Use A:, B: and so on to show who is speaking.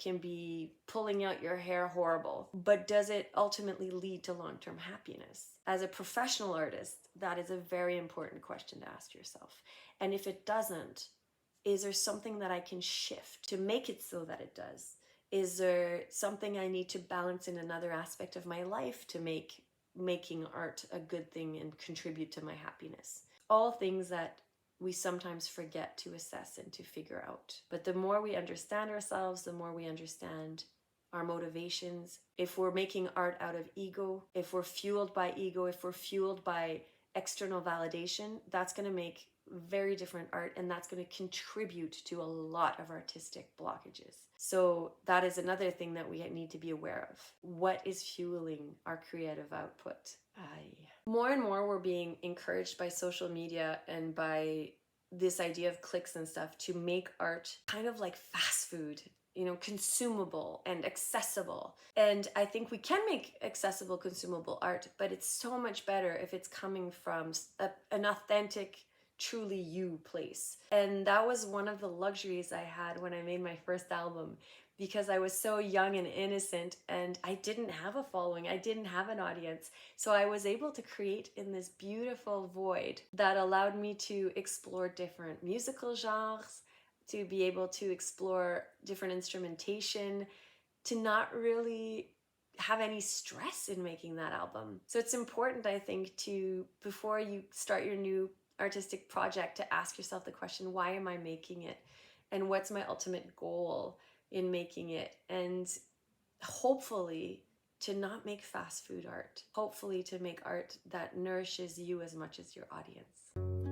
A: can be pulling out your hair horrible, but does it ultimately lead to long-term happiness? As a professional artist, that is a very important question to ask yourself. And if it doesn't, is there something that I can shift to make it so that it does? Is there something I need to balance in another aspect of my life to make making art a good thing and contribute to my happiness? All things that we sometimes forget to assess and to figure out. But the more we understand ourselves, the more we understand our motivations. If we're making art out of ego, if we're fueled by ego, if we're fueled by external validation, that's going to make very different art, and that's going to contribute to a lot of artistic blockages. So that is another thing that we need to be aware of. What is fueling our creative output? More and more we're being encouraged by social media and by this idea of clicks and stuff to make art kind of like fast food, consumable and accessible. And I think we can make accessible, consumable art, but it's so much better if it's coming from an authentic, truly you place. And that was one of the luxuries I had when I made my first album, because I was so young and innocent and I didn't have a following, I didn't have an audience. So I was able to create in this beautiful void that allowed me to explore different musical genres, to be able to explore different instrumentation, to not really have any stress in making that album. So it's important, I think, to, before you start your new artistic project, to ask yourself the question, why am I making it? And what's my ultimate goal in making it? And hopefully to not make fast food art. Hopefully to make art that nourishes you as much as your audience.